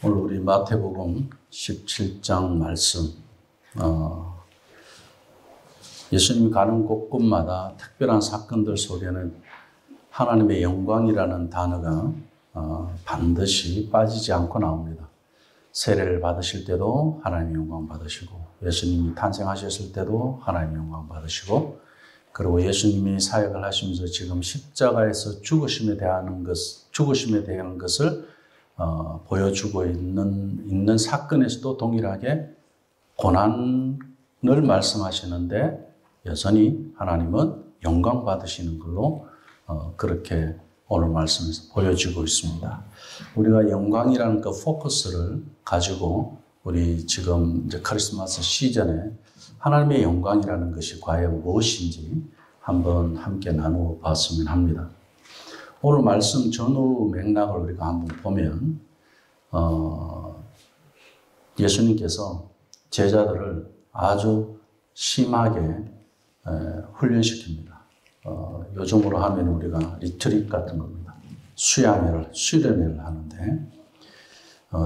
오늘 우리 마태복음 17장 말씀, 예수님이 가는 곳곳마다 특별한 사건들 속에는 하나님의 영광이라는 단어가 반드시 빠지지 않고 나옵니다. 세례를 받으실 때도 하나님의 영광 받으시고, 예수님이 탄생하셨을 때도 하나님의 영광 받으시고, 그리고 예수님이 사역을 하시면서 지금 십자가에서 죽으심에 대한 것을 보여주고 있는 사건에서도 동일하게 고난을 말씀하시는데 여전히 하나님은 영광 받으시는 걸로 그렇게 오늘 말씀에서 보여주고 있습니다. 우리가 영광이라는 그 포커스를 가지고 우리 지금 이제 크리스마스 시즌에 하나님의 영광이라는 것이 과연 무엇인지 한번 함께 나누어 봤으면 합니다. 오늘 말씀 전후 맥락을 우리가 한번 보면 예수님께서 제자들을 아주 심하게 훈련시킵니다. 요즘으로 하면 우리가 리트릿 같은 겁니다. 수련회를 하는데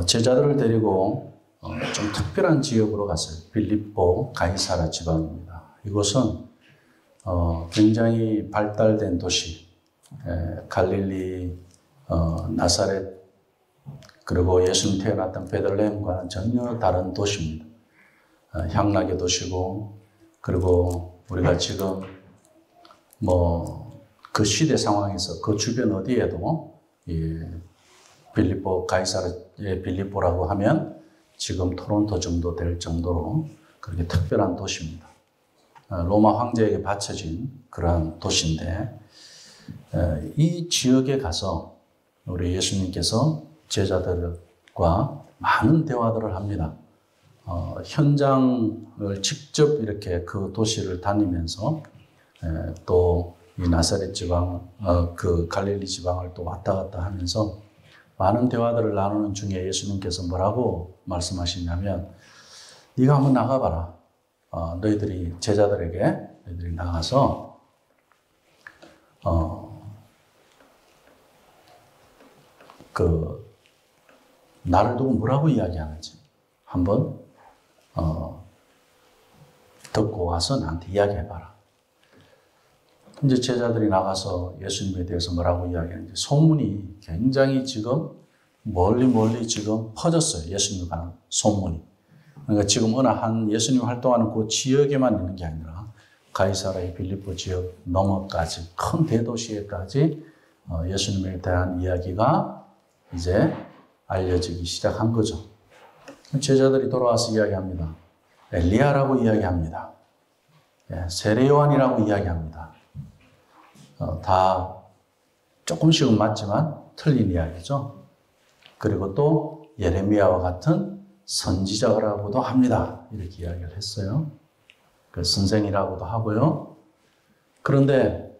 제자들을 데리고 좀 특별한 지역으로 갔어요. 빌립보 가이사라 지방입니다. 이곳은 굉장히 발달된 도시, 갈릴리, 나사렛, 그리고 예수님 태어났던 베들레헴과는 전혀 다른 도시입니다. 향락의 도시고, 그리고 우리가 지금 그 시대 상황에서 그 주변 어디에도 빌립보 가이사라의 빌립보라고 하면 지금 토론토 정도 될 정도로 그렇게 특별한 도시입니다. 로마 황제에게 바쳐진 그러한 도시인데, 이 지역에 가서 우리 예수님께서 제자들과 많은 대화들을 합니다. 현장을 직접 이렇게 그 도시를 다니면서 또 이 나사렛 지방, 그 갈릴리 지방을 또 왔다 갔다 하면서 많은 대화들을 나누는 중에 예수님께서 뭐라고 말씀하시냐면, 네가 한번 나가봐라. 너희들이 나가서 나를 두고 뭐라고 이야기하는지 한번 듣고 와서 나한테 이야기해봐라. 이제 제자들이 나가서 예수님에 대해서 뭐라고 이야기하는지 소문이 굉장히 지금 멀리 지금 퍼졌어요. 예수님에 관한 소문이. 그러니까 지금 어느 한 예수님 활동하는 그 지역에만 있는 게 아니라 가이사라의 빌립보 지역 너머까지 큰 대도시에까지 예수님에 대한 이야기가 이제 알려지기 시작한 거죠. 제자들이 돌아와서 이야기합니다. 엘리야라고 이야기합니다. 세례 요한이라고 이야기합니다. 다 조금씩은 맞지만 틀린 이야기죠. 그리고 또 예레미야와 같은 선지자라고도 합니다. 이렇게 이야기를 했어요. 그 선생이라고도 하고요. 그런데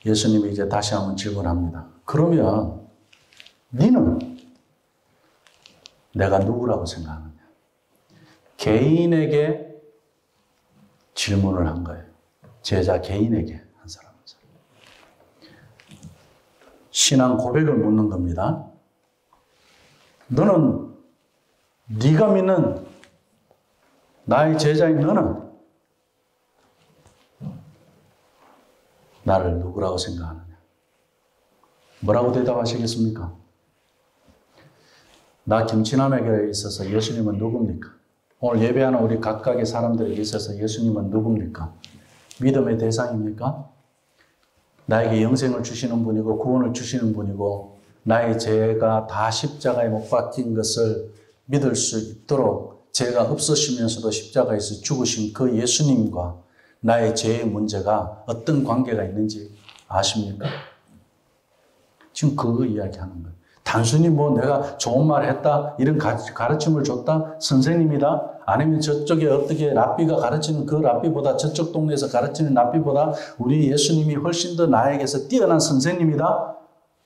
예수님이 이제 다시 한번 질문합니다. 그러면 너는 내가 누구라고 생각하느냐? 개인에게 질문을 한 거예요. 제자 개인에게 한 사람은. 신앙 고백을 묻는 겁니다. 너는 네가 믿는 나의 제자인 너는 나를 누구라고 생각하느냐? 뭐라고 대답하시겠습니까? 나 김치남에게 있어서 예수님은 누굽니까? 오늘 예배하는 우리 각각의 사람들에게 있어서 예수님은 누굽니까? 믿음의 대상입니까? 나에게 영생을 주시는 분이고 구원을 주시는 분이고 나의 죄가 다 십자가에 못 박힌 것을 믿을 수 있도록 죄가 없으시면서도 십자가에서 죽으신 그 예수님과 나의 죄의 문제가 어떤 관계가 있는지 아십니까? 지금 그거 이야기하는 거예요. 단순히 내가 좋은 말을 했다, 이런 가르침을 줬다, 선생님이다, 아니면 저쪽에 어떻게 랍비가 가르치는 그 랍비보다, 저쪽 동네에서 가르치는 랍비보다 우리 예수님이 훨씬 더 나에게서 뛰어난 선생님이다,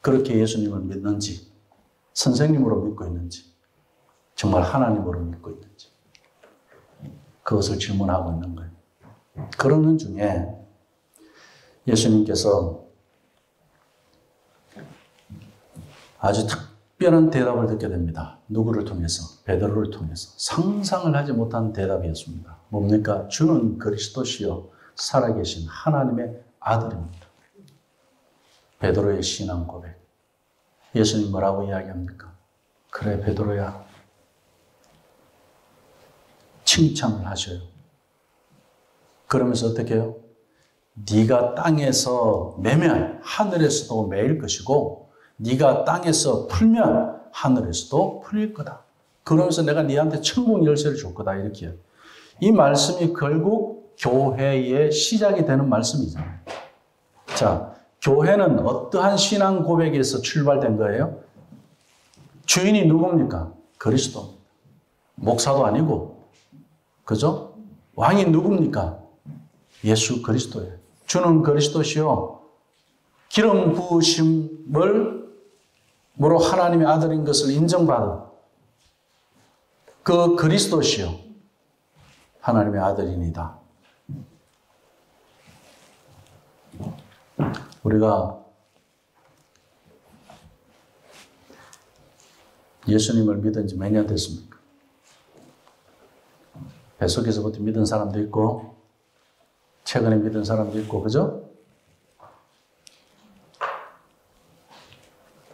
그렇게 예수님을 믿는지, 선생님으로 믿고 있는지, 정말 하나님으로 믿고 있는지, 그것을 질문하고 있는 거예요. 그러는 중에 예수님께서 아주 특별한 대답을 듣게 됩니다. 누구를 통해서? 베드로를 통해서. 상상을 하지 못한 대답이었습니다. 뭡니까? 주는 그리스도시요 살아계신 하나님의 아들입니다. 베드로의 신앙 고백. 예수님 뭐라고 이야기합니까? 그래 베드로야. 칭찬을 하셔요. 그러면서 어떻게 해요? 네가 땅에서 매면 하늘에서도 매일 것이고 네가 땅에서 풀면 하늘에서도 풀릴 거다. 그러면서 내가 네한테 천국 열쇠를 줄 거다. 이렇게. 이 말씀이 결국 교회의 시작이 되는 말씀이잖아요. 자, 교회는 어떠한 신앙 고백에서 출발된 거예요? 주인이 누굽니까? 그리스도. 목사도 아니고. 그죠? 왕이 누굽니까? 예수 그리스도예요. 주는 그리스도시요. 기름 부으심을 뭐로 하나님의 아들인 것을 인정받은 그 그리스도시요. 하나님의 아들이니다. 우리가 예수님을 믿은 지 몇 년 됐습니까? 뱃속에서부터 믿은 사람도 있고 최근에 믿은 사람도 있고 그죠?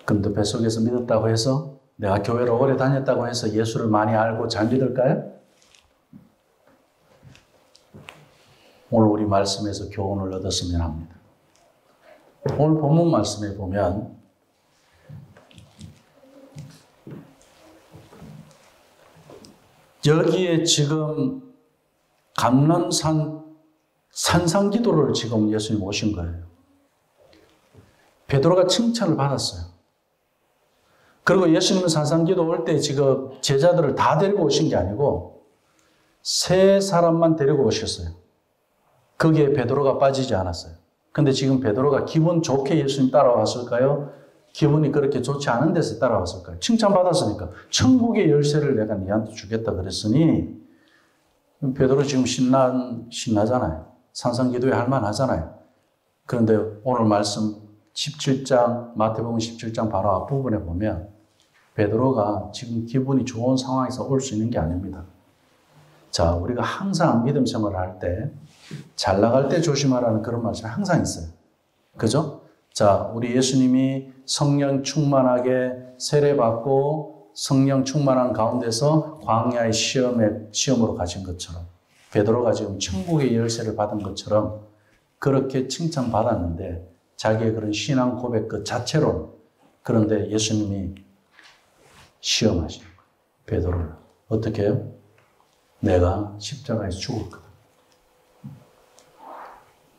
그런데 뱃속에서 믿었다고 해서 내가 교회를 오래 다녔다고 해서 예수를 많이 알고 잘 믿을까요? 오늘 우리 말씀에서 교훈을 얻었으면 합니다. 오늘 본문 말씀에 보면 여기에 지금 감람산 산상기도를 지금 예수님 오신 거예요. 베드로가 칭찬을 받았어요. 그리고 예수님은 산상기도 올 때 지금 제자들을 다 데리고 오신 게 아니고 세 사람만 데리고 오셨어요. 거기에 베드로가 빠지지 않았어요. 근데 지금 베드로가 기분 좋게 예수님 따라왔을까요? 기분이 그렇게 좋지 않은 데서 따라왔을까요? 칭찬받았으니까 천국의 열쇠를 내가 네한테 주겠다 그랬으니 베드로 지금 신나잖아요. 산상기도에 할만하잖아요. 그런데 오늘 말씀 17장 마태복음 17장 바로 앞부분에 보면 베드로가 지금 기분이 좋은 상황에서 올 수 있는 게 아닙니다. 자, 우리가 항상 믿음 생활을 할 때 잘 나갈 때 조심하라는 그런 말씀이 항상 있어요. 그죠? 자, 우리 예수님이 성령 충만하게 세례받고 성령 충만한 가운데서 광야의 시험으로 가신 것처럼 베드로가 지금 천국의 열쇠를 받은 것처럼 그렇게 칭찬받았는데 자기의 그런 신앙 고백 그 자체로 그런데 예수님이 시험하시는 거예요. 베드로를. 어떻게 해요? 내가 십자가에서 죽을 거다.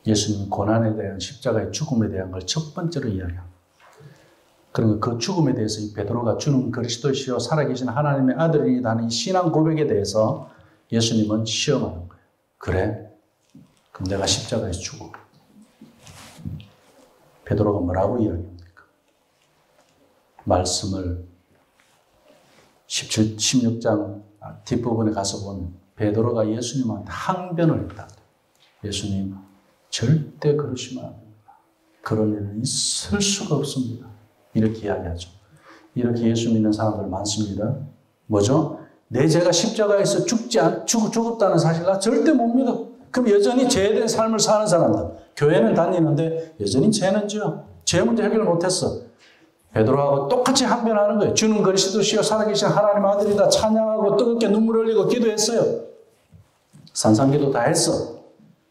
예수님 고난에 대한 십자가의 죽음에 대한 걸 첫 번째로 이야기합니다. 그러니까 그 죽음에 대해서 이 베드로가 주는 그리스도시요 살아계신 하나님의 아들이라는 이 신앙 고백에 대해서 예수님은 시험하는 거예요. 그래? 그럼 내가 십자가에서 죽어. 베드로가 뭐라고 이야기합니까? 말씀을 16장 뒷부분에 가서 보면 베드로가 예수님한테 항변을 했다. 예수님 절대 그러시면 안 됩니다. 그런 일은 있을 수가 없습니다. 이렇게 이야기하죠. 이렇게 예수 믿는 사람들 많습니다. 뭐죠? 내 죄가 십자가에서 죽었다는 사실 나 절대 못 믿어. 그럼 여전히 죄된 삶을 사는 사람들. 교회는 다니는데 여전히 죄는 지어. 죄 문제 해결 못했어. 베드로하고 똑같이 항변하는 거예요. 주는 그리스도시요 살아계신 하나님 아들이다. 찬양하고 뜨겁게 눈물 흘리고 기도했어요. 산상기도 다 했어.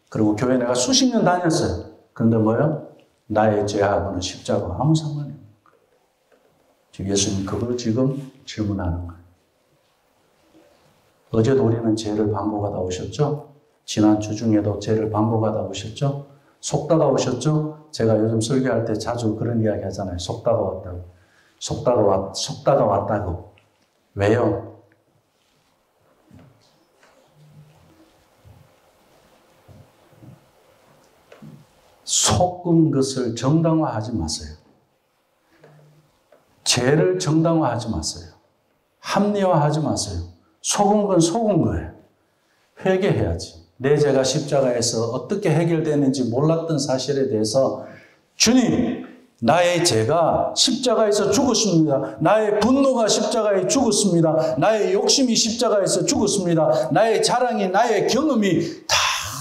그리고 교회 내가 수십 년 다녔어요. 그런데 뭐요? 나의 죄하고는 십자가와 아무 상관이 없는 거예요. 지금 예수님 그걸 지금 질문하는 거예요. 어제도 우리는 죄를 반복하다 오셨죠? 지난 주 중에도 죄를 반복하다 오셨죠? 속다가 오셨죠? 제가 요즘 설교할 때 자주 그런 이야기 하잖아요. 속다가 왔다고. 속다가 왔다고. 왜요? 속은 것을 정당화하지 마세요. 죄를 정당화하지 마세요. 합리화하지 마세요. 속은 건 속은 거예요. 회개해야지. 내 죄가 십자가에서 어떻게 해결되는지 몰랐던 사실에 대해서 주님, 나의 죄가 십자가에서 죽었습니다. 나의 분노가 십자가에 죽었습니다. 나의 욕심이 십자가에서 죽었습니다. 나의 자랑이, 나의 경험이 다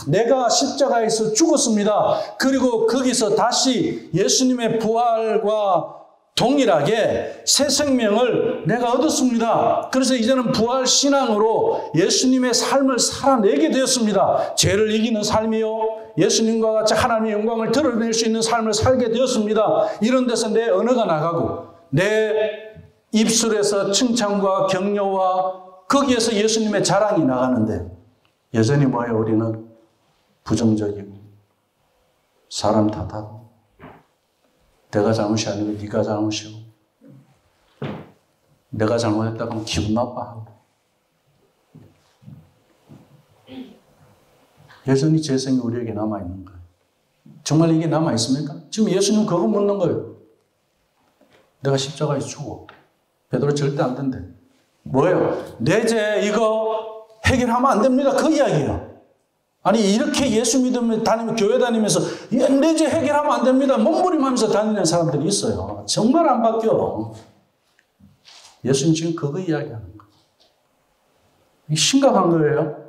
내가 십자가에서 죽었습니다. 그리고 거기서 다시 예수님의 부활과 동일하게 새 생명을 내가 얻었습니다. 그래서 이제는 부활 신앙으로 예수님의 삶을 살아내게 되었습니다. 죄를 이기는 삶이요, 예수님과 같이 하나님의 영광을 드러낼 수 있는 삶을 살게 되었습니다. 이런 데서 내 언어가 나가고 내 입술에서 칭찬과 격려와 거기에서 예수님의 자랑이 나가는데 여전히 뭐예요? 우리는 부정적이고 사람 탓하고 내가 잘못이 아니고 네가 잘못이고 내가 잘못했다고 하면 기분 나빠하고 여전히 재성이 우리에게 남아있는 거예요. 정말 이게 남아있습니까? 지금 예수님 그거 묻는 거예요. 내가 십자가에 죽어. 베드로 절대 안 된대. 뭐예요? 내 죄 이거 해결하면 안 됩니다. 그 이야기예요. 아니 이렇게 예수 믿으면 다니면 교회 다니면서 내 죄 해결하면 안 됩니다. 몸부림하면서 다니는 사람들이 있어요. 정말 안 바뀌어. 예수님 지금 그거 이야기하는 거예요. 이게 심각한 거예요.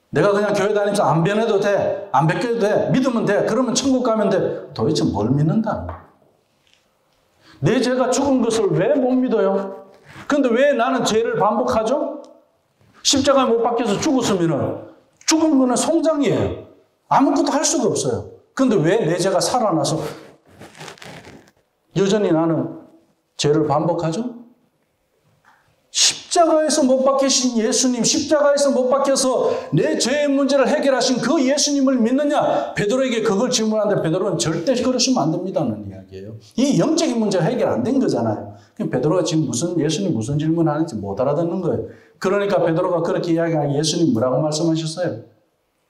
내가 그냥 교회 다니면서 안 변해도 돼. 안 바뀌어도 돼. 믿으면 돼. 그러면 천국 가면 돼. 도대체 뭘 믿는다는 거야? 내 죄가 죽은 것을 왜 못 믿어요? 그런데 왜 나는 죄를 반복하죠? 십자가에 못 박혀서 죽었으면 죽은 거는 송장이에요. 아무것도 할 수가 없어요. 그런데 왜 내 죄가 살아나서 여전히 나는 죄를 반복하죠? 십자가에서 못 박히신 예수님, 십자가에서 못 박혀서 내 죄의 문제를 해결하신 그 예수님을 믿느냐? 베드로에게 그걸 질문하는데 베드로는 절대 그러시면 안 된다는 이야기예요. 이 영적인 문제가 해결 안 된 거잖아요. 베드로가 지금 예수님 무슨 질문하는지 못 알아듣는 거예요. 그러니까 베드로가 그렇게 이야기하니 예수님 뭐라고 말씀하셨어요?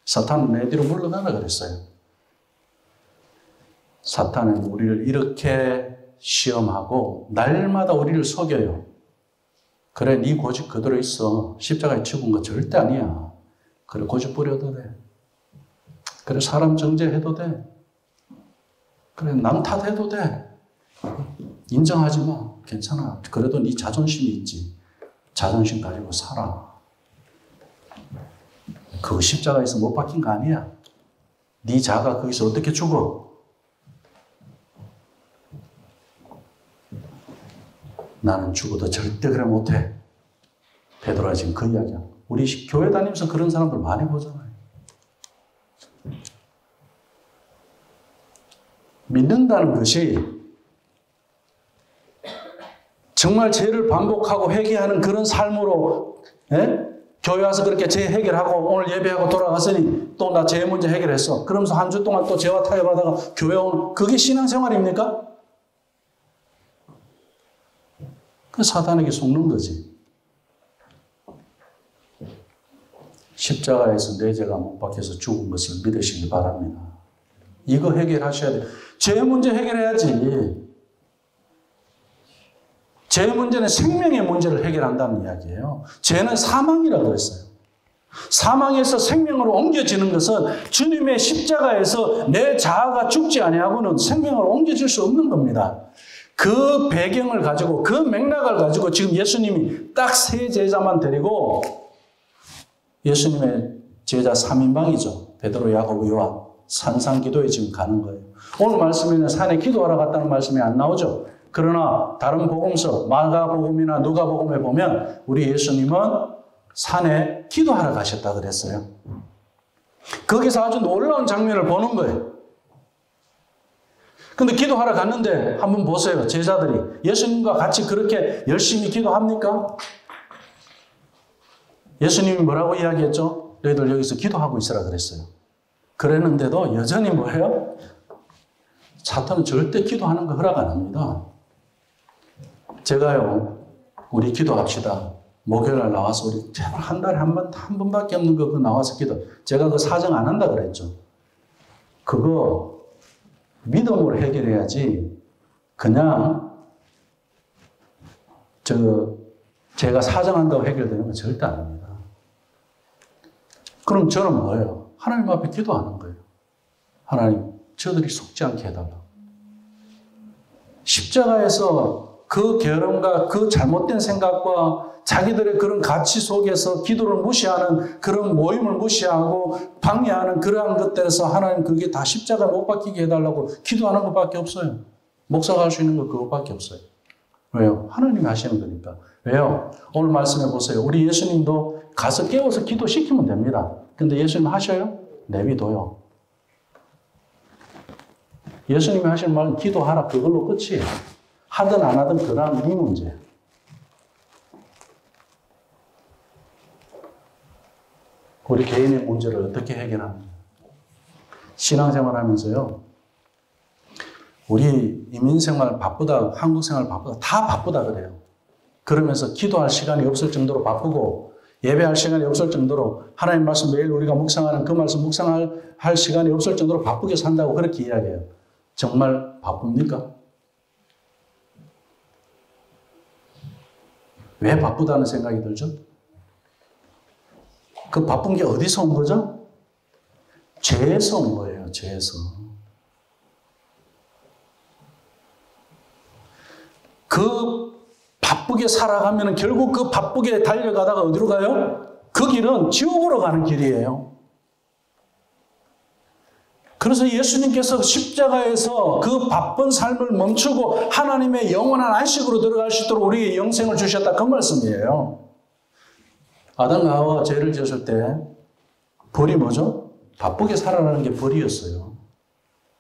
사탄은 내 뒤로 물러가라 그랬어요. 사탄은 우리를 이렇게 시험하고 날마다 우리를 속여요. 그래, 네 고집 그대로 있어. 십자가에 죽은 거 절대 아니야. 그래, 고집 부려도 돼. 그래, 사람 정죄해도 돼. 그래, 남 탓해도 돼. 인정하지 마. 괜찮아. 그래도 네 자존심이 있지. 자존심 가지고 살아. 그거 십자가에서 못 박힌 거 아니야. 네 자가 거기서 어떻게 죽어? 나는 죽어도 절대 그래 못해. 베드로가 지금 그 이야기야. 우리 교회 다니면서 그런 사람들 많이 보잖아요. 믿는다는 것이 정말 죄를 반복하고 회개하는 그런 삶으로 교회 와서 그렇게 죄 해결하고 오늘 예배하고 돌아갔으니 또 나 죄 문제 해결했어. 그러면서 한 주 동안 또 죄와 타협하다가 교회 오는 그게 신앙생활입니까? 그 사단에게 속는 거지. 십자가에서 내 죄가 못 박혀서 죽은 것을 믿으시기 바랍니다. 이거 해결하셔야 돼요. 죄 문제 해결해야지. 죄 문제는 생명의 문제를 해결한다는 이야기예요. 죄는 사망이라고 그랬어요. 사망에서 생명으로 옮겨지는 것은 주님의 십자가에서 내 자아가 죽지 아니하고는 생명으로 옮겨질 수 없는 겁니다. 그 배경을 가지고 그 맥락을 가지고 지금 예수님이 딱 세 제자만 데리고 예수님의 제자 3인방이죠. 베드로, 야고보, 요한 산상기도에 지금 가는 거예요. 오늘 말씀에는 산에 기도하러 갔다는 말씀이 안 나오죠. 그러나 다른 복음서 마가복음이나 누가복음에 보면 우리 예수님은 산에 기도하러 가셨다 그랬어요. 거기서 아주 놀라운 장면을 보는 거예요. 근데 기도하러 갔는데 한번 보세요. 제자들이 예수님과 같이 그렇게 열심히 기도합니까? 예수님이 뭐라고 이야기했죠? 너희들 여기서 기도하고 있으라 그랬어요. 그랬는데도 여전히 뭐예요? 사탄은 절대 기도하는 거 허락 안 합니다. 제가요, 우리 기도합시다. 목요일날 나와서 우리 제발 한 달에 한 번밖에 없는 거 그거 나와서 기도. 제가 그 사정 안 한다 그랬죠. 그거 믿음으로 해결해야지 그냥 제가 사정한다고 해결되는 건 절대 아닙니다. 그럼 저는 뭐예요? 하나님 앞에 기도하는 거예요. 하나님, 저들이 속지 않게 해달라고. 십자가에서 그 게으름과 그 잘못된 생각과 자기들의 그런 가치 속에서 기도를 무시하는 그런 모임을 무시하고 방해하는 그러한 것들에서 하나님 그게 다 십자가 못 박히게 해달라고 기도하는 것밖에 없어요. 목사가 할 수 있는 거 그것밖에 없어요. 왜요? 하나님이 하시는 거니까. 왜요? 오늘 말씀해 보세요. 우리 예수님도 가서 깨워서 기도시키면 됩니다. 근데 예수님 하셔요? 내비둬요. 예수님이 하시는 말은 기도하라 그걸로 끝이에요. 하든 안 하든 그다음 네 문제예요. 우리 개인의 문제를 어떻게 해결합니까? 신앙생활 하면서요. 우리 이민생활 바쁘다, 한국생활 바쁘다, 다 바쁘다 그래요. 그러면서 기도할 시간이 없을 정도로 바쁘고 예배할 시간이 없을 정도로 하나님 말씀 매일 우리가 묵상하는 그 말씀 묵상할 시간이 없을 정도로 바쁘게 산다고 그렇게 이야기해요. 정말 바쁩니까? 왜 바쁘다는 생각이 들죠? 그 바쁜 게 어디서 온 거죠? 죄에서 온 거예요. 죄에서. 그 바쁘게 살아가면 결국 그 바쁘게 달려가다가 어디로 가요? 그 길은 지옥으로 가는 길이에요. 그래서 예수님께서 십자가에서 그 바쁜 삶을 멈추고 하나님의 영원한 안식으로 들어갈 수 있도록 우리에게 영생을 주셨다. 그 말씀이에요. 아담과 하와가 죄를 지었을 때 벌이 뭐죠? 바쁘게 살아가는 게 벌이었어요.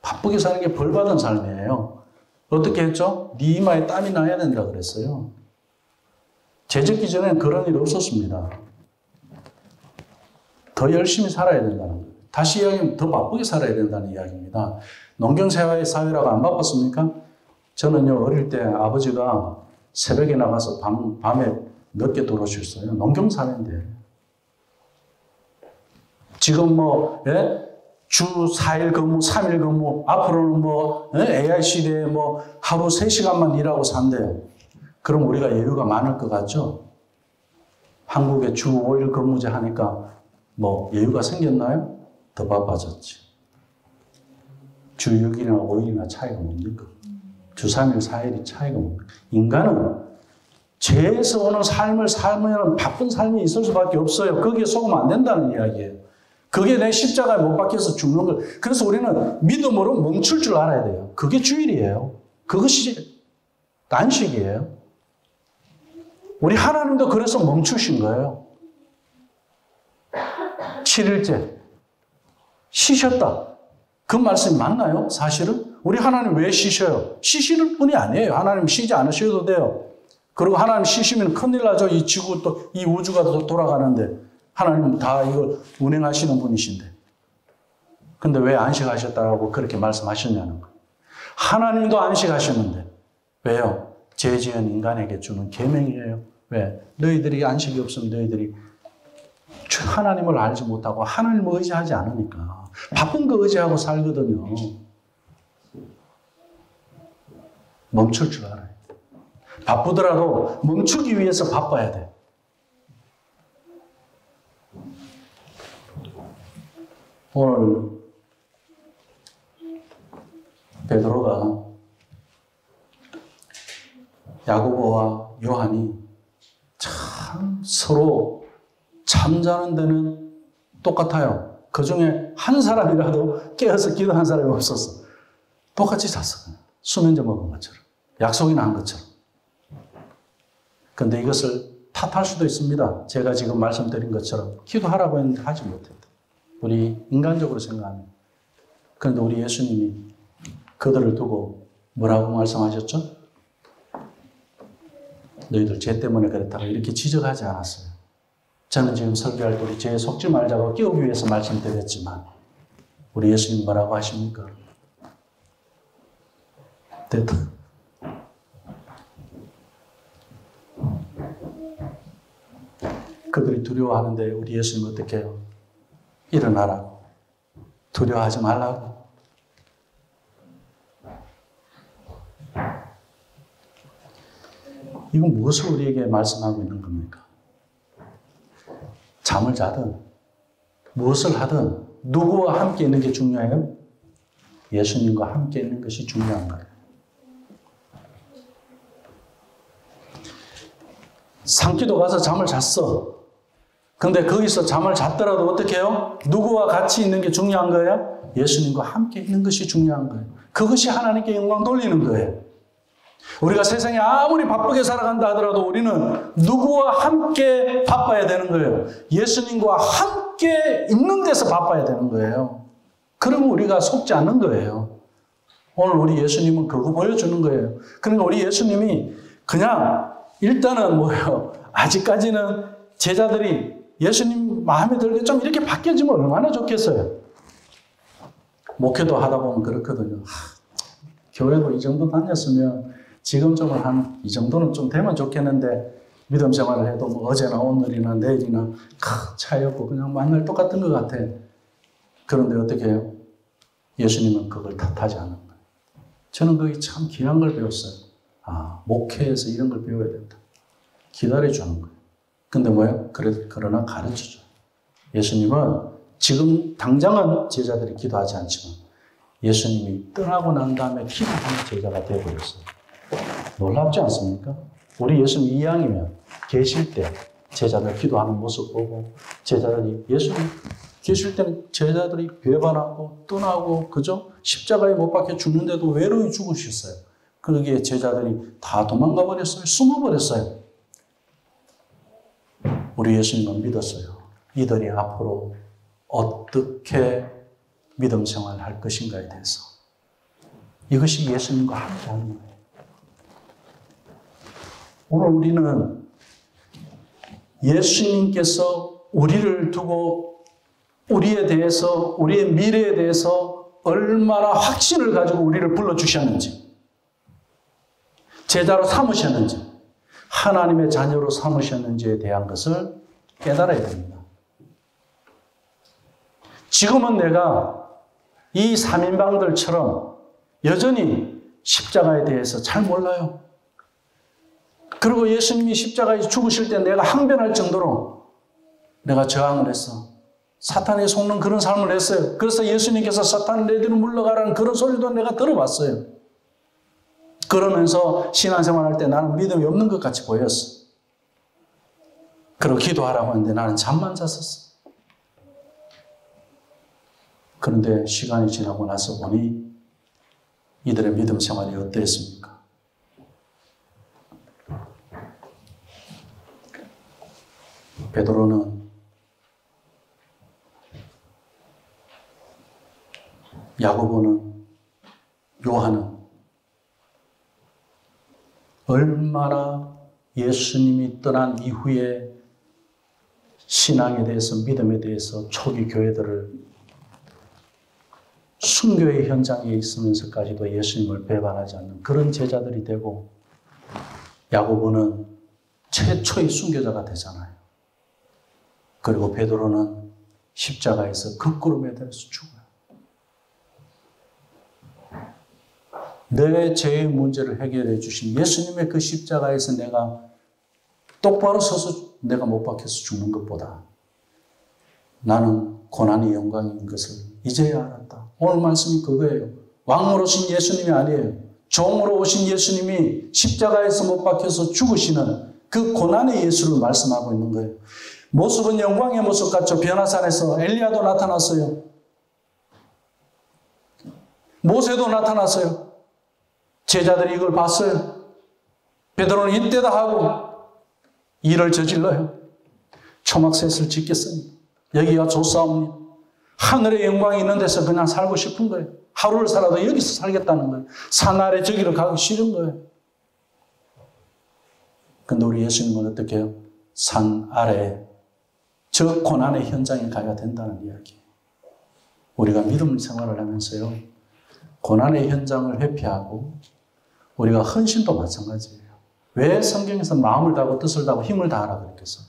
바쁘게 사는 게 벌받은 삶이에요. 어떻게 했죠? 네 이마에 땀이 나야 된다 그랬어요. 죄 짓기 전에는 그런 일 없었습니다. 더 열심히 살아야 된다는 거예요. 다시 이야기하면 더 바쁘게 살아야 된다는 이야기입니다. 농경사회라고 안 바빴습니까? 저는요, 어릴 때 아버지가 새벽에 나가서 밤에 늦게 들어오셨어요. 농경사회인데. 지금 주 4일 근무, 3일 근무, 앞으로는 AI 시대에 하루 3시간만 일하고 산대요. 그럼 우리가 여유가 많을 것 같죠? 한국에 주 5일 근무제 하니까 여유가 생겼나요? 더 바빠졌지. 주 6일이나 5일이나 차이가 뭡니까? 주 3일, 4일이 차이가 뭡니까? 인간은 죄에서 오는 삶을 살면 바쁜 삶이 있을 수밖에 없어요. 거기에 속으면 안 된다는 이야기예요. 그게 내 십자가에 못 박혀서 죽는 걸. 그래서 우리는 믿음으로 멈출 줄 알아야 돼요. 그게 주일이에요. 그것이 안식이에요. 우리 하나님도 그래서 멈추신 거예요. 7일째. 쉬셨다. 그 말씀이 맞나요? 사실은? 우리 하나님 왜 쉬셔요? 쉬시는 분이 아니에요. 하나님 쉬지 않으셔도 돼요. 그리고 하나님 쉬시면 큰일 나죠. 이 지구 또, 이 우주가 또 돌아가는데. 하나님은 다 이걸 운행하시는 분이신데. 근데 왜 안식하셨다고 그렇게 말씀하셨냐는 거예요. 하나님도 안식하셨는데. 왜요? 죄 지은 인간에게 주는 계명이에요. 왜? 너희들이 안식이 없으면 너희들이 하나님을 알지 못하고 하나님을 의지하지 않으니까. 바쁜 거 의지하고 살거든요. 멈출 줄 알아요. 바쁘더라도 멈추기 위해서 바빠야 돼. 오늘 베드로가 야고보와 요한이 참 서로 잠자는 데는 똑같아요. 그 중에 한 사람이라도 깨어서 기도한 사람이 없었어. 똑같이 잤어. 수면제 먹은 것처럼. 약속이 난 것처럼. 그런데 이것을 탓할 수도 있습니다. 제가 지금 말씀드린 것처럼 기도하라고 했는데 하지 못했다. 우리 인간적으로 생각하면. 그런데 우리 예수님이 그들을 두고 뭐라고 말씀하셨죠? 너희들 죄 때문에 그랬다고 이렇게 지적하지 않았어요. 저는 지금 설교할 때 우리 죄에 속지 말자고 깨우기 위해서 말씀드렸지만 우리 예수님 뭐라고 하십니까? 됐다. 그들이 두려워하는데 우리 예수님 어떻게 해요? 일어나라고. 두려워하지 말라고. 이건 무엇을 우리에게 말씀하고 있는 겁니까? 잠을 자든 무엇을 하든 누구와 함께 있는 게 중요해요? 예수님과 함께 있는 것이 중요한 거예요. 산기도 가서 잠을 잤어. 근데 거기서 잠을 잤더라도 어떻게 해요? 누구와 같이 있는 게 중요한 거예요? 예수님과 함께 있는 것이 중요한 거예요. 그것이 하나님께 영광 돌리는 거예요. 우리가 세상에 아무리 바쁘게 살아간다 하더라도 우리는 누구와 함께 바빠야 되는 거예요. 예수님과 함께 있는 데서 바빠야 되는 거예요. 그러면 우리가 속지 않는 거예요. 오늘 우리 예수님은 그거 보여주는 거예요. 그러니까 우리 예수님이 그냥 일단은 뭐예요? 아직까지는 제자들이 예수님 마음에 들게 좀 이렇게 바뀌어지면 얼마나 좋겠어요. 목회도 하다 보면 그렇거든요. 교회도 이 정도 다녔으면 지금쯤은 한 이 정도는 좀 되면 좋겠는데 믿음 생활을 해도 뭐 어제나 오늘이나 내일이나 차이 없고 그냥 맨날 똑같은 것 같아. 그런데 어떻게 해요? 예수님은 그걸 탓하지 않는 거예요. 저는 그게 참 귀한 걸 배웠어요. 목회에서 이런 걸 배워야 된다. 기다려주는 거예요. 근데 뭐예요? 그러나 가르쳐줘요. 예수님은 지금 당장은 제자들이 기도하지 않지만 예수님이 떠나고 난 다음에 기도하는 제자가 되어버렸어요. 놀랍지 않습니까? 우리 예수님 이왕이면 계실 때 제자들 기도하는 모습 보고 제자들이 예수님 계실 때는 제자들이 배반하고 떠나고 그죠? 십자가에 못 박혀 죽는데도 외로이 죽으셨어요. 거기에 제자들이 다 도망가 버렸어요. 숨어버렸어요. 우리 예수님은 믿었어요. 이들이 앞으로 어떻게 믿음 생활을 할 것인가에 대해서. 이것이 예수님과 함께하는 거예요. 오늘 우리는 예수님께서 우리를 두고 우리에 대해서, 우리의 미래에 대해서 얼마나 확신을 가지고 우리를 불러주셨는지, 제자로 삼으셨는지, 하나님의 자녀로 삼으셨는지에 대한 것을 깨달아야 됩니다. 지금은 내가 이 3인방들처럼 여전히 십자가에 대해서 잘 몰라요. 그리고 예수님이 십자가에 죽으실 때 내가 항변할 정도로 내가 저항을 했어. 사탄에 속는 그런 삶을 했어요. 그래서 예수님께서 사탄 너희들은 물러가라는 그런 소리도 내가 들어봤어요. 그러면서 신앙생활할 때 나는 믿음이 없는 것 같이 보였어. 그리고 기도하라고 하는데 나는 잠만 잤었어. 그런데 시간이 지나고 나서 보니 이들의 믿음 생활이 어땠습니까? 베드로는 야고보는 요한은 얼마나 예수님이 떠난 이후에 신앙에 대해서 믿음에 대해서 초기 교회들을 순교의 현장에 있으면서까지도 예수님을 배반하지 않는 그런 제자들이 되고 야고보는 최초의 순교자가 되잖아요. 그리고 베드로는 십자가에서 거꾸로 매달려서 죽어요. 내 죄의 문제를 해결해 주신 예수님의 그 십자가에서 내가 똑바로 서서 내가 못 박혀서 죽는 것보다 나는 고난이 영광인 것을 이제야 알았다. 오늘 말씀이 그거예요. 왕으로 오신 예수님이 아니에요. 종으로 오신 예수님이 십자가에서 못 박혀서 죽으시는 그 고난의 예수를 말씀하고 있는 거예요. 모습은 영광의 모습 같죠. 변화산에서 엘리야도 나타났어요. 모세도 나타났어요. 제자들이 이걸 봤어요. 베드로는 이때다 하고 일을 저질러요. 초막셋을 짓겠으니 여기가 좋사옵니. 하늘의 영광이 있는 데서 그냥 살고 싶은 거예요. 하루를 살아도 여기서 살겠다는 거예요. 산 아래 저기로 가기 싫은 거예요. 근데 우리 예수님은 어떻게 해요? 산 아래 저 고난의 현장에 가야 된다는 이야기예요. 우리가 믿음 생활을 하면서요. 고난의 현장을 회피하고 우리가 헌신도 마찬가지예요. 왜 성경에서 마음을 다하고 뜻을 다하고 힘을 다하라 그랬겠어?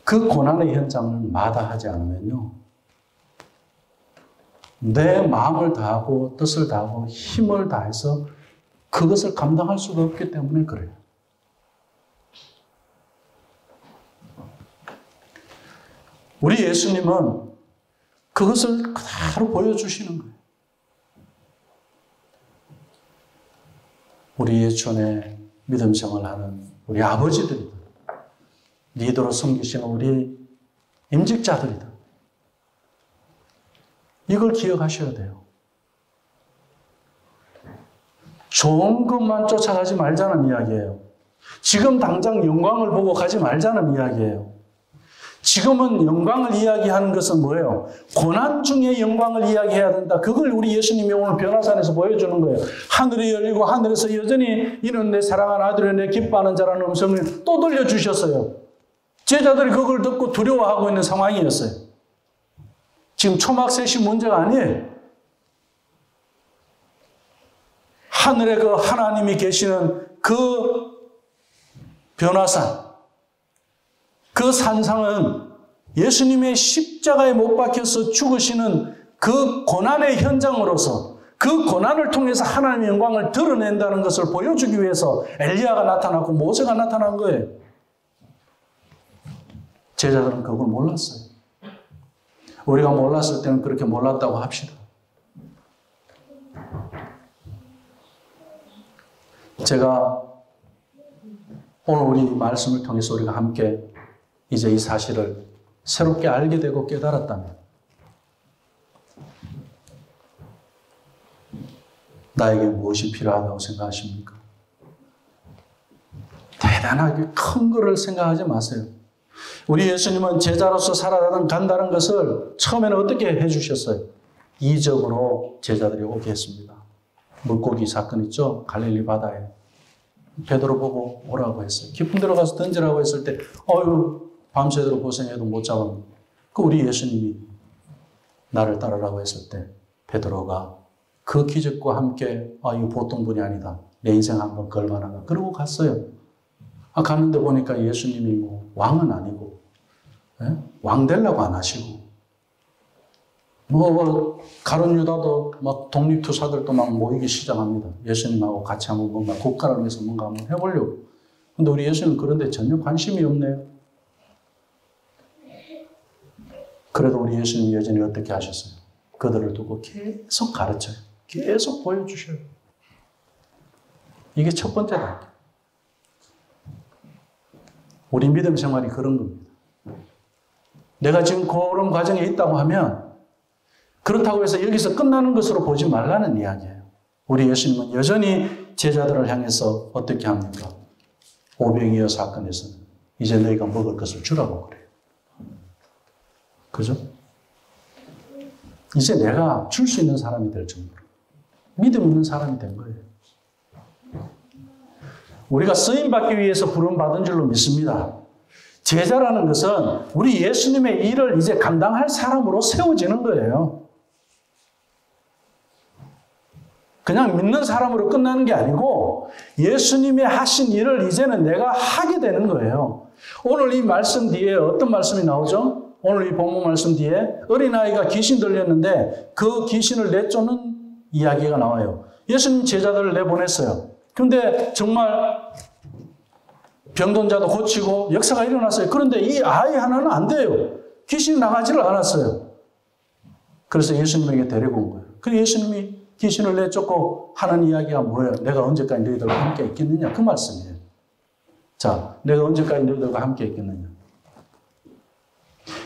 그 고난의 현장을 마다하지 않으면요. 내 마음을 다하고 뜻을 다하고 힘을 다해서 그것을 감당할 수가 없기 때문에 그래요. 우리 예수님은 그것을 그대로 보여주시는 거예요. 우리 예촌에 믿음 생활하는 우리 아버지들이다. 리더로 섬기시는 우리 임직자들이다. 이걸 기억하셔야 돼요. 좋은 것만 쫓아가지 말자는 이야기예요. 지금 당장 영광을 보고 가지 말자는 이야기예요. 지금은 영광을 이야기하는 것은 뭐예요? 고난 중에 영광을 이야기해야 된다. 그걸 우리 예수님이 오늘 변화산에서 보여주는 거예요. 하늘이 열리고 하늘에서 여전히 이는 내 사랑하는 아들이요 내 기뻐하는 자라는 음성을 또 들려주셨어요. 제자들이 그걸 듣고 두려워하고 있는 상황이었어요. 지금 초막셋이 문제가 아니에요. 하늘에 그 하나님이 계시는 그 변화산, 그 산상은 예수님의 십자가에 못 박혀서 죽으시는 그 고난의 현장으로서 그 고난을 통해서 하나님의 영광을 드러낸다는 것을 보여주기 위해서 엘리야가 나타났고 모세가 나타난 거예요. 제자들은 그걸 몰랐어요. 우리가 몰랐을 때는 그렇게 몰랐다고 합시다. 제가 오늘 우리 말씀을 통해서 우리가 함께 이제 이 사실을 새롭게 알게 되고 깨달았다면 나에게 무엇이 필요하다고 생각하십니까? 대단하게 큰 거를 생각하지 마세요. 우리 예수님은 제자로서 살아가는 간다는 것을 처음에는 어떻게 해주셨어요? 이적으로 제자들이 오게 했습니다. 물고기 사건 있죠? 갈릴리 바다에. 베드로 보고 오라고 했어요. 깊은 데로 가서 던지라고 했을 때 밤새도록 고생해도 못 잡았는데 그 우리 예수님이 나를 따르라고 했을 때 베드로가 그 기적과 함께 이거 보통 분이 아니다. 내 인생 한번 걸만하다. 그러고 갔어요. 갔는데 보니까 예수님이 뭐 왕은 아니고 왕 되려고 안 하시고 가룟 유다도 막 독립투사들도 막 모이기 시작합니다. 예수님하고 같이 한번 뭔가 국가를 위해서 뭔가 한번 해보려고. 근데 우리 예수님은 그런데 전혀 관심이 없네요. 그래도 우리 예수님이 여전히 어떻게 하셨어요? 그들을 두고 계속 가르쳐요. 계속 보여주셔요. 이게 첫 번째 단계. 우리 믿음 생활이 그런 겁니다. 내가 지금 그런 과정에 있다고 하면 그렇다고 해서 여기서 끝나는 것으로 보지 말라는 이야기예요. 우리 예수님은 여전히 제자들을 향해서 어떻게 합니까? 오병이어 사건에서는 이제 너희가 먹을 것을 주라고 그래요. 그죠? 이제 내가 줄 수 있는 사람이 될 정도로 믿음 있는 사람이 된 거예요. 우리가 쓰임받기 위해서 부름받은 줄로 믿습니다. 제자라는 것은 우리 예수님의 일을 이제 감당할 사람으로 세워지는 거예요. 그냥 믿는 사람으로 끝나는 게 아니고 예수님이 하신 일을 이제는 내가 하게 되는 거예요. 오늘 이 말씀 뒤에 어떤 말씀이 나오죠? 오늘 이 본문 말씀 뒤에 어린아이가 귀신 들렸는데 그 귀신을 내쫓는 이야기가 나와요. 예수님 제자들을 내보냈어요. 그런데 정말 병든 자도 고치고 역사가 일어났어요. 그런데 이 아이 하나는 안 돼요. 귀신이 나가지를 않았어요. 그래서 예수님에게 데리고 온 거예요. 그래서 예수님이 귀신을 내쫓고 하는 이야기가 뭐예요? 내가 언제까지 너희들과 함께 있겠느냐? 그 말씀이에요. 자, 내가 언제까지 너희들과 함께 있겠느냐?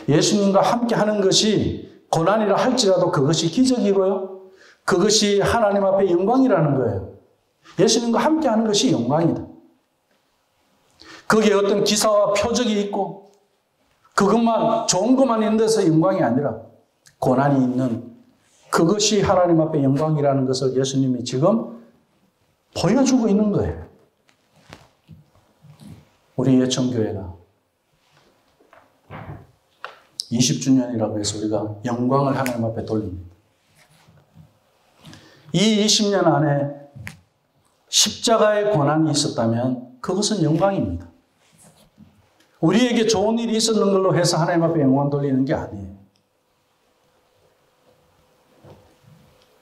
예수님과 함께 하는 것이 고난이라 할지라도 그것이 기적이고요. 그것이 하나님 앞에 영광이라는 거예요. 예수님과 함께 하는 것이 영광이다. 거기에 어떤 기사와 표적이 있고 그것만 좋은 것만 있는 데서 영광이 아니라 고난이 있는 그것이 하나님 앞에 영광이라는 것을 예수님이 지금 보여주고 있는 거예요. 우리 예천교회가 20주년이라고 해서 우리가 영광을 하나님 앞에 돌립니다. 이 20년 안에 십자가의 고난이 있었다면 그것은 영광입니다. 우리에게 좋은 일이 있었는 걸로 해서 하나님 앞에 영광 돌리는 게 아니에요.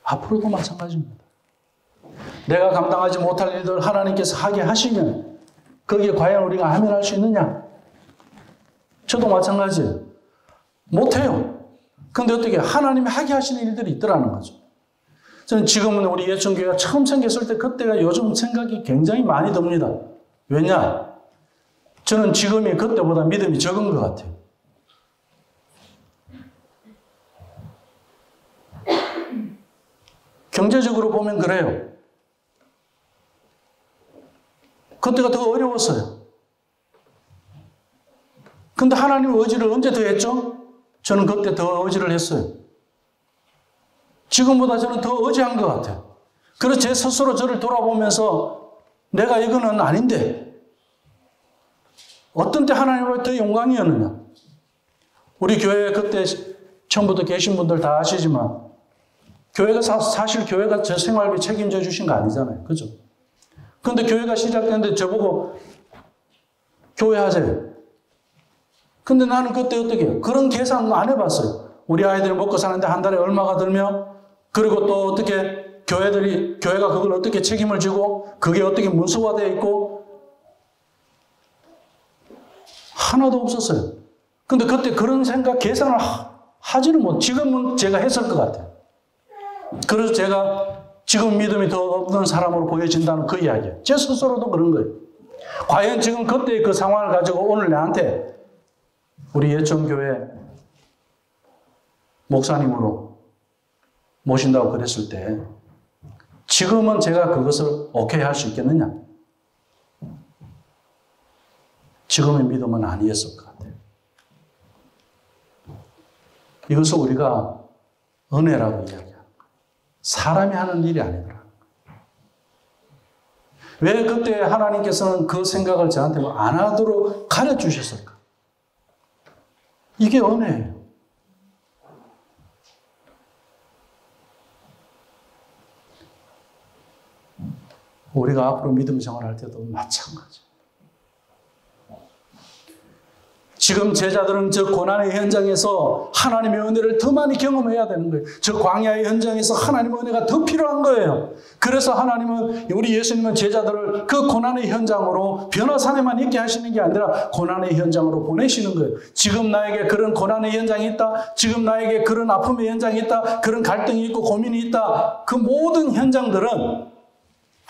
앞으로도 마찬가지입니다. 내가 감당하지 못할 일들 하나님께서 하게 하시면 거기에 과연 우리가 아멘할 수 있느냐? 저도 마찬가지예요. 못해요. 근데 어떻게 하나님이 하게 하시는 일들이 있더라는 거죠. 저는 지금은 우리 예천교회가 처음 생겼을 때 그때가 요즘 생각이 굉장히 많이 듭니다. 왜냐? 저는 지금이 그때보다 믿음이 적은 것 같아요. 경제적으로 보면 그래요. 그때가 더 어려웠어요. 근데 하나님의 의지를 언제 더 했죠? 저는 그때 더 의지를 했어요. 지금보다 저는 더 의지한 것 같아요. 그래서 제 스스로 저를 돌아보면서 내가 이거는 아닌데 어떤 때 하나님과 더 영광이었느냐. 우리 교회에 그때 처음부터 계신 분들 다 아시지만 교회가 사실 교회가 제 생활비 책임져 주신 거 아니잖아요. 그죠? 그런데 교회가 시작됐는데 저보고 교회 하세요. 근데 나는 그때 어떻게 해요? 그런 계산 안 해봤어요. 우리 아이들이 먹고 사는데 한 달에 얼마가 들며 그리고 또 어떻게 교회가 그걸 어떻게 책임을 지고 그게 어떻게 문서화되어 있고 하나도 없었어요. 근데 그때 그런 생각 계산을 하지는 못. 지금은 제가 했을 것 같아요. 그래서 제가 지금 믿음이 더 없는 사람으로 보여진다는 그 이야기예요. 제 스스로도 그런 거예요. 과연 지금 그때의 그 상황을 가지고 오늘 나한테 우리 예천교회 목사님으로 모신다고 그랬을 때 지금은 제가 그것을 오케이 할 수 있겠느냐? 지금의 믿음은 아니었을 것 같아요. 이것을 우리가 은혜라고 이야기합니다. 사람이 하는 일이 아니더라. 왜 그때 하나님께서는 그 생각을 저한테 안 하도록 가르쳐주셨을까? 이게 은혜예요. 우리가 앞으로 믿음 생활할 때도 마찬가지. 지금 제자들은 저 고난의 현장에서 하나님의 은혜를 더 많이 경험해야 되는 거예요. 저 광야의 현장에서 하나님의 은혜가 더 필요한 거예요. 그래서 하나님은, 우리 예수님은 제자들을 그 고난의 현장으로 변화산에만 있게 하시는 게 아니라 고난의 현장으로 보내시는 거예요. 지금 나에게 그런 고난의 현장이 있다. 지금 나에게 그런 아픔의 현장이 있다. 그런 갈등이 있고 고민이 있다. 그 모든 현장들은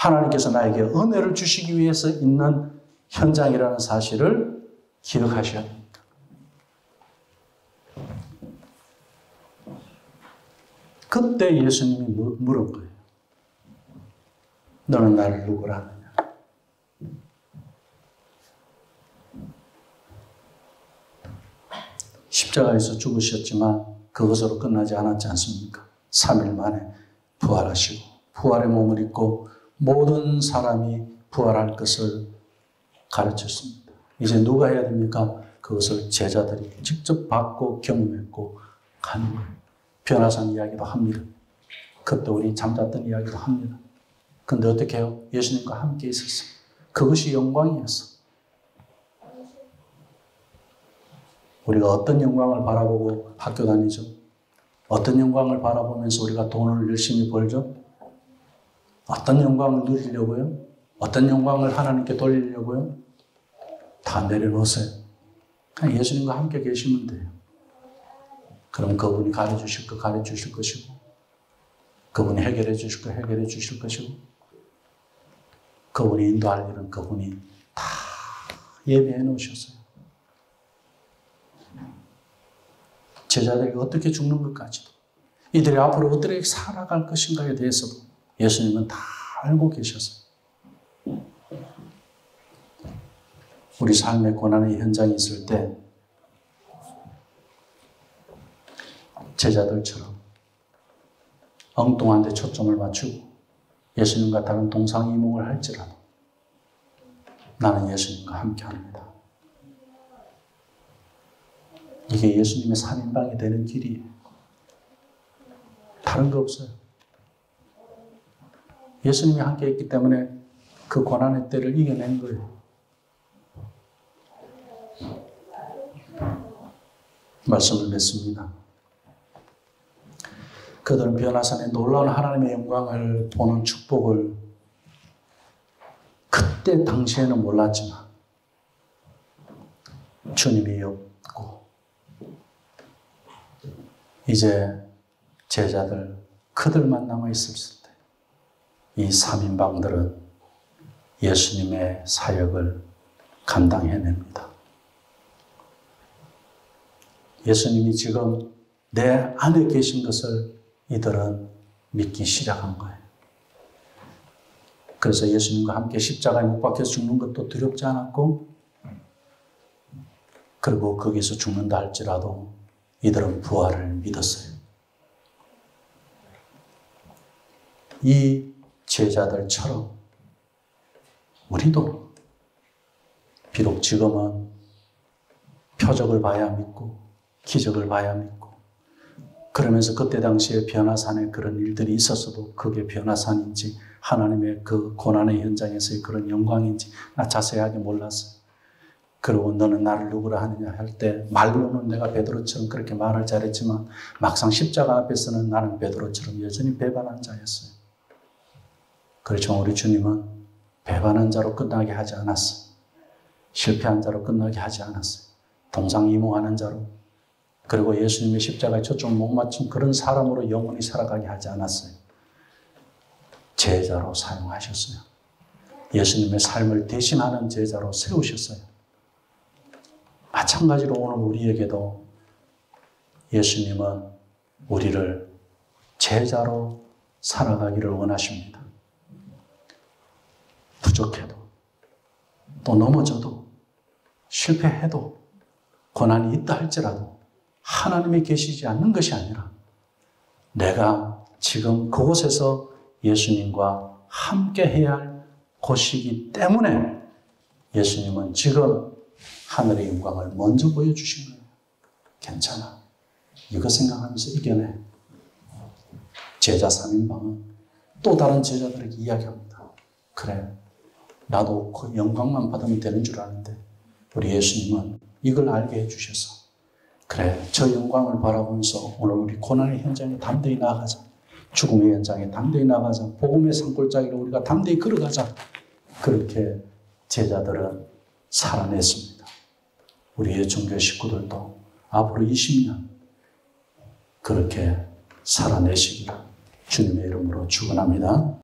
하나님께서 나에게 은혜를 주시기 위해서 있는 현장이라는 사실을 기억하셔야 됩니다. 그때 예수님이 물은 거예요. 너는 나를 누구라 하느냐? 십자가에서 죽으셨지만 그것으로 끝나지 않았지 않습니까? 3일 만에 부활하시고 부활의 몸을 입고 모든 사람이 부활할 것을 가르쳤습니다. 이제 누가 해야 됩니까? 그것을 제자들이 직접 받고 경험했고 가는 거예요. 변화산 이야기도 합니다. 그때 우리 잠잤던 이야기도 합니다. 근데 어떻게 해요? 예수님과 함께 있었어요. 그것이 영광이었어. 우리가 어떤 영광을 바라보고 학교 다니죠? 어떤 영광을 바라보면서 우리가 돈을 열심히 벌죠? 어떤 영광을 누리려고요? 어떤 영광을 하나님께 돌리려고요? 다 내려놓으세요. 그냥 예수님과 함께 계시면 돼요. 그럼 그분이 가르쳐주실 거 가르쳐주실 것이고 그분이 해결해 주실 거 해결해 주실 것이고 그분이 인도할 일은 그분이 다 예비해 놓으셨어요. 제자들이 어떻게 죽는 것까지도 이들이 앞으로 어떻게 살아갈 것인가에 대해서도 예수님은 다 알고 계셨어요. 우리 삶의 고난의 현장이 있을 때 제자들처럼 엉뚱한 데 초점을 맞추고 예수님과 다른 동상이몽을 할지라도 나는 예수님과 함께합니다. 이게 예수님의 3인방이 되는 길이에요. 다른 거 없어요. 예수님이 함께 있기 때문에 그 고난의 때를 이겨낸 거예요. 말씀을 맺습니다. 그들은 변화산에 놀라운 하나님의 영광을 보는 축복을 그때 당시에는 몰랐지만 주님이 없고 이제 제자들 그들만 남아있었을 때 이 3인방들은 예수님의 사역을 감당해냅니다. 예수님이 지금 내 안에 계신 것을 이들은 믿기 시작한 거예요. 그래서 예수님과 함께 십자가에 못 박혀 죽는 것도 두렵지 않았고, 그리고 거기서 죽는다 할지라도 이들은 부활을 믿었어요. 이 제자들처럼 우리도 비록 지금은 표적을 봐야 믿고 기적을 봐야 믿고 그러면서 그때 당시에 변화산에 그런 일들이 있었어도 그게 변화산인지 하나님의 그 고난의 현장에서의 그런 영광인지 나 자세하게 몰랐어요. 그리고 너는 나를 누구라 하느냐 할 때 말로는 내가 베드로처럼 그렇게 말을 잘했지만 막상 십자가 앞에서는 나는 베드로처럼 여전히 배반한 자였어요. 그렇지만 우리 주님은 배반한 자로 끝나게 하지 않았어요. 실패한 자로 끝나게 하지 않았어요. 동상이몽하는 자로, 그리고 예수님의 십자가에 초점을 못 맞춘 그런 사람으로 영원히 살아가게 하지 않았어요. 제자로 사용하셨어요. 예수님의 삶을 대신하는 제자로 세우셨어요. 마찬가지로 오늘 우리에게도 예수님은 우리를 제자로 살아가기를 원하십니다. 부족해도, 또 넘어져도, 실패해도, 고난이 있다 할지라도 하나님이 계시지 않는 것이 아니라 내가 지금 그곳에서 예수님과 함께 해야 할 곳이기 때문에 예수님은 지금 하늘의 영광을 먼저 보여주신 거예요. 괜찮아. 이거 생각하면서 이겨내. 제자 3인방은 또 다른 제자들에게 이야기합니다. 그래, 나도 그 영광만 받으면 되는 줄 아는데 우리 예수님은 이걸 알게 해주셔서 그래, 저 영광을 바라보면서 오늘 우리 고난의 현장에 담대히 나아가자. 죽음의 현장에 담대히 나아가자. 복음의 산골짜기로 우리가 담대히 걸어가자. 그렇게 제자들은 살아냈습니다. 우리의 종교 식구들도 앞으로 20년 그렇게 살아내시기를 주님의 이름으로 축원합니다.